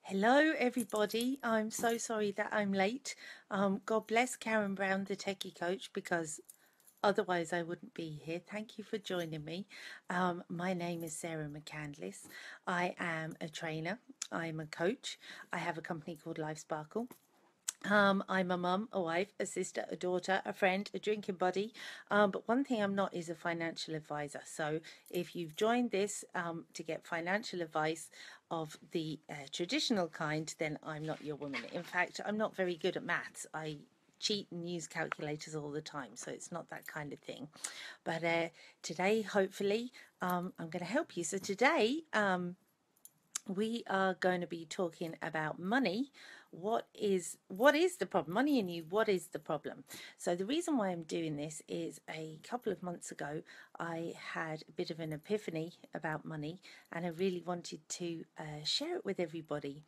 Hello, everybody. I'm so sorry that I'm late. God bless Karen Brown, the techie coach, because otherwise I wouldn't be here. Thank you for joining me. My name is Sarah McCandless. I am a trainer. I'm a coach. I have a company called Life Sparkle. I'm a mum, a wife, a sister, a daughter, a friend, a drinking buddy. But one thing I'm not is a financial advisor. So if you've joined this to get financial advice of the traditional kind, then I'm not your woman. In fact, I'm not very good at maths. I cheat and use calculators all the time, so it's not that kind of thing. But today, hopefully, I'm going to help you. So today, we are going to be talking about money. What is the problem? Money and you, what is the problem? So the reason why I'm doing this is a couple of months ago I had a bit of an epiphany about money, and I really wanted to share it with everybody.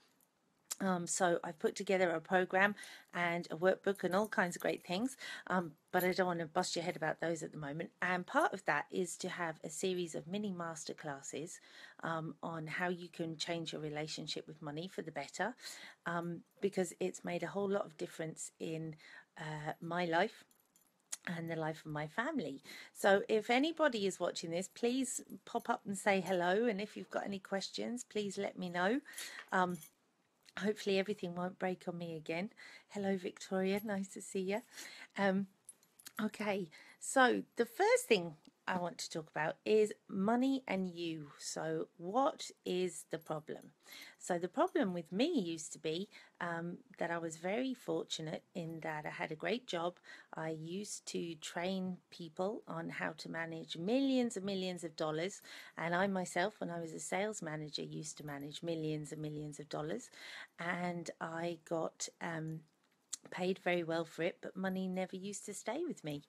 So I've put together a program and a workbook and all kinds of great things, but I don't want to bust your head about those at the moment. And part of that is to have a series of mini master classes on how you can change your relationship with money for the better, because it's made a whole lot of difference in my life and the life of my family. So if anybody is watching this, please pop up and say hello. And if you've got any questions, please let me know. Hopefully everything won't break on me again. Hello, Victoria. Nice to see you. Okay, so the first thing I want to talk about is money and you. So what is the problem? So the problem with me used to be that I was very fortunate in that I had a great job. I used to train people on how to manage millions and millions of dollars. And I myself, when I was a sales manager, used to manage millions and millions of dollars. And I got paid very well for it, but money never used to stay with me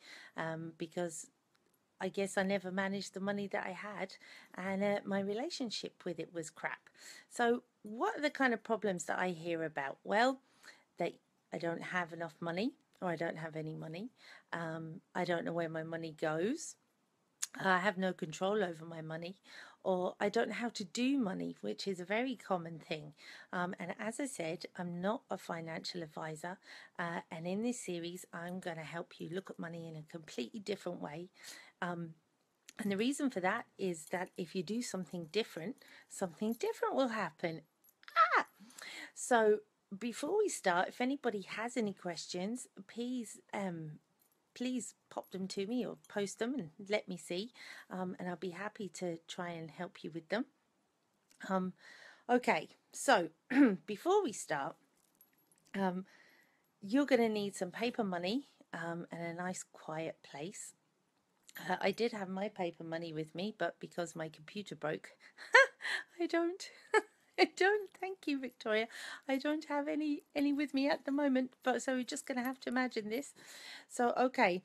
because I guess I never managed the money that I had, and my relationship with it was crap. So, what are the kind of problems that I hear about? Well, that I don't have enough money, or I don't have any money. I don't know where my money goes. I have no control over my money, or I don't know how to do money, which is a very common thing. And as I said, I'm not a financial advisor. And in this series, I'm going to help you look at money in a completely different way. And the reason for that is that if you do something different will happen. So before we start, if anybody has any questions, please pop them to me or post them and let me see, and I'll be happy to try and help you with them. Okay, so before we start, you're going to need some paper money and a nice quiet place. I did have my paper money with me, but because my computer broke, I don't. I don't. Thank you, Victoria. I don't have any with me at the moment, but so we're just going to have to imagine this. So okay.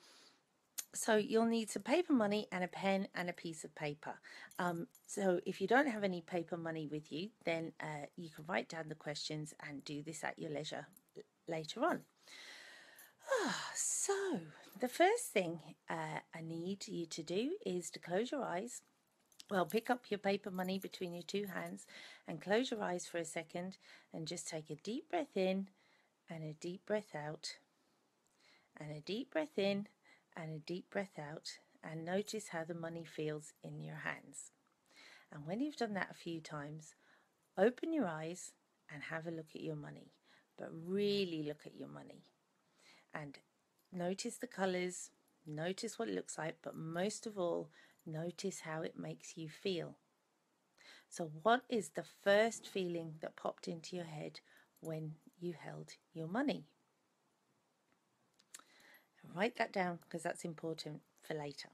So you'll need some paper money and a pen and a piece of paper. So if you don't have any paper money with you, then you can write down the questions and do this at your leisure later on. So the first thing I need you to do is to close your eyes. Well, pick up your paper money between your two hands and close your eyes for a second and just take a deep breath in and a deep breath out and a deep breath in and a deep breath out, and notice how the money feels in your hands. And when you've done that a few times, open your eyes and have a look at your money, but really look at your money and notice the colours, notice what it looks like, but most of all, notice how it makes you feel. So what is the first feeling that popped into your head when you held your money? Write that down because that's important for later.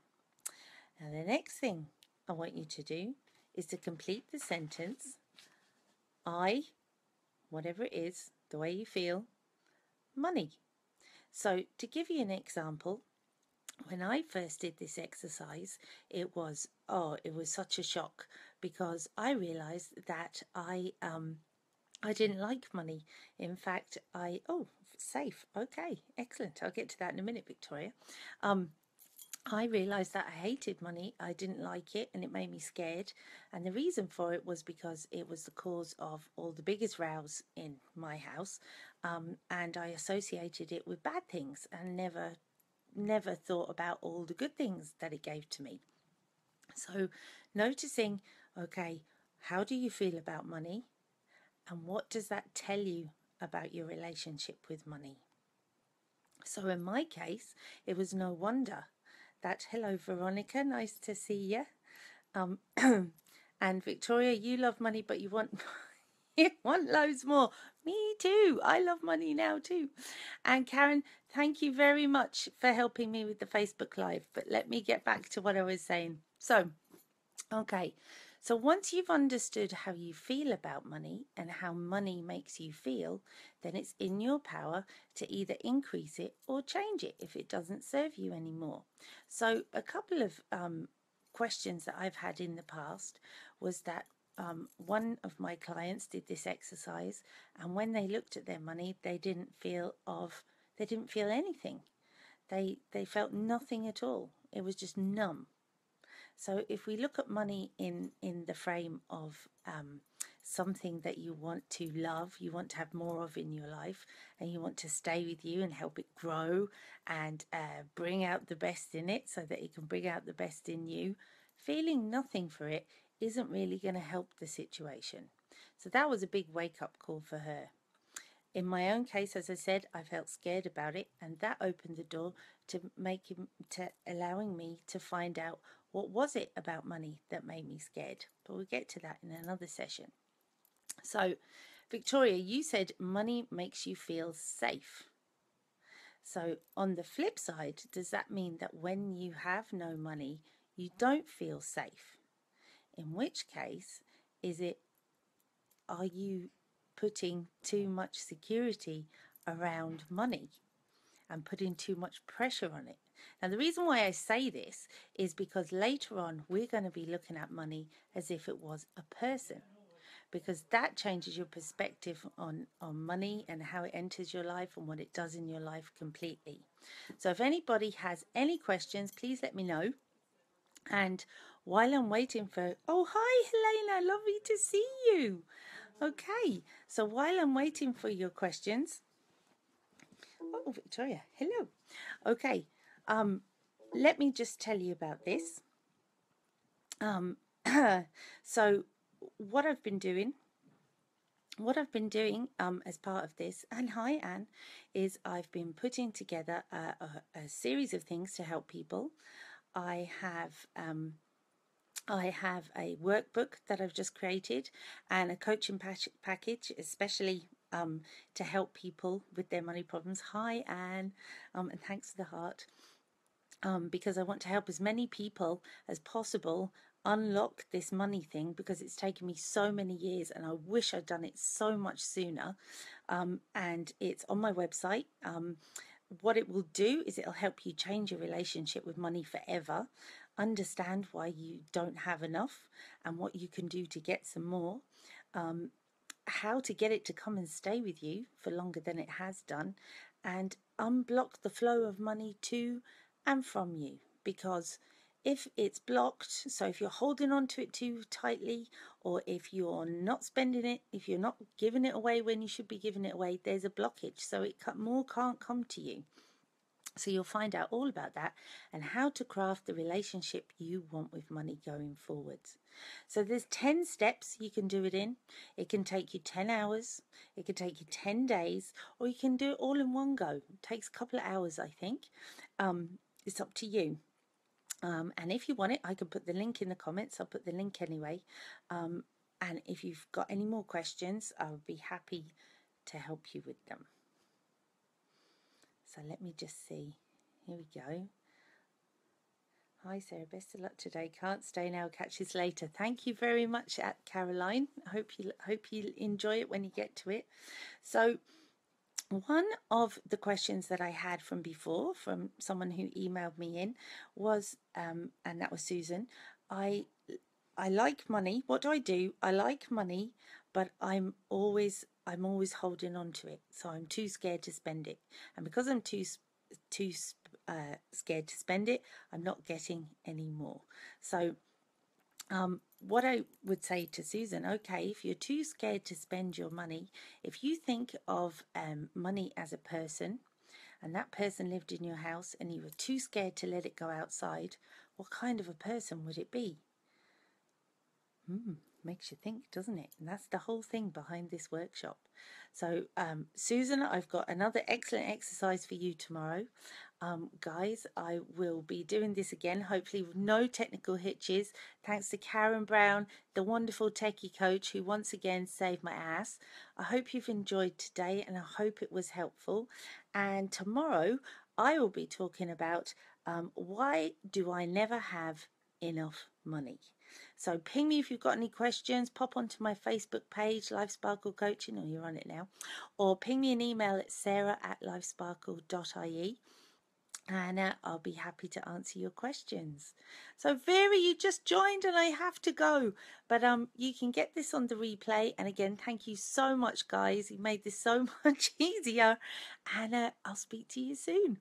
Now the next thing I want you to do is to complete the sentence, I, whatever it is, the way you feel, money. So to give you an example, when I first did this exercise, it was such a shock because I realized that I didn't like money. In fact, safe. Okay, excellent. I'll get to that in a minute, Victoria. I realised that I hated money. I didn't like it and it made me scared. And the reason for it was because it was the cause of all the biggest rows in my house. And I associated it with bad things and never thought about all the good things that it gave to me. So noticing, okay, how do you feel about money? And what does that tell you about your relationship with money? So in my case, it was no wonder that, hello Veronica, nice to see you. Um, and Victoria, you love money, but you want you want loads more. Me too. I love money now too. And Karen, thank you very much for helping me with the Facebook Live. But let me get back to what I was saying. So, okay. So once you've understood how you feel about money and how money makes you feel, then it's in your power to either increase it or change it if it doesn't serve you anymore. So a couple of questions that I've had in the past was that one of my clients did this exercise, and when they looked at their money, they didn't feel anything. They felt nothing at all. It was just numb. So if we look at money in the frame of something that you want to love, you want to have more of in your life, and you want to stay with you and help it grow and bring out the best in it so that it can bring out the best in you, feeling nothing for it isn't really going to help the situation. So that was a big wake-up call for her. In my own case, as I said, I felt scared about it, and that opened the door to allowing me to find out what was it about money that made me scared. But we'll get to that in another session. So, Victoria, you said money makes you feel safe. So, on the flip side, does that mean that when you have no money, you don't feel safe? In which case, are you putting too much security around money and putting too much pressure on it? Now, the reason why I say this is because later on we're going to be looking at money as if it was a person, because that changes your perspective on money and how it enters your life and what it does in your life completely. So if anybody has any questions, please let me know. And while I'm waiting for, oh, hi, Helena, lovely to see you. Okay, so while I'm waiting for your questions, oh, Victoria, hello. Okay, let me just tell you about this. So what I've been doing as part of this, and hi Anne, is I've been putting together a series of things to help people. I have a workbook that I've just created and a coaching package, especially to help people with their money problems. Hi, Anne, and thanks for the heart. Because I want to help as many people as possible unlock this money thing, because it's taken me so many years and I wish I'd done it so much sooner. And it's on my website. What it will do is it'll help you change your relationship with money forever, understand why you don't have enough and what you can do to get some more, how to get it to come and stay with you for longer than it has done, and unblock the flow of money to and from you. Because if it's blocked, so if you're holding on to it too tightly, or if you're not spending it, if you're not giving it away when you should be giving it away, there's a blockage, so more can't come to you. So you'll find out all about that and how to craft the relationship you want with money going forwards. So there's 10 steps you can do it in. It can take you 10 hours, it can take you 10 days, or you can do it all in one go. It takes a couple of hours, I think. It's up to you. And if you want it, I can put the link in the comments. I'll put the link anyway. And if you've got any more questions, I'll be happy to help you with them. So let me just see. Here we go. Hi Sarah, best of luck today. Can't stay now, catch this later. Thank you very much, Caroline. I hope you enjoy it when you get to it. So one of the questions that I had from before, from someone who emailed me in, was, and that was Susan, I like money. What do? I like money, but I'm always holding on to it. So I'm too scared to spend it. And because I'm too too scared to spend it, I'm not getting any more. So what I would say to Susan, okay, if you're too scared to spend your money, if you think of money as a person, and that person lived in your house and you were too scared to let it go outside, what kind of a person would it be? Makes you think, doesn't it? And that's the whole thing behind this workshop. So, Susan, I've got another excellent exercise for you tomorrow. Guys, I will be doing this again, hopefully with no technical hitches, thanks to Karen Brown, the wonderful techie coach who once again saved my ass. I hope you've enjoyed today and I hope it was helpful. And tomorrow I will be talking about why do I never have enough money? So ping me if you've got any questions, pop onto my Facebook page, Life Sparkle Coaching, or you're on it now, or ping me an email at sarah@lifesparkle.ie and I'll be happy to answer your questions. So Vera, you just joined and I have to go, but you can get this on the replay. And again, thank you so much, guys. You made this so much easier, and I'll speak to you soon.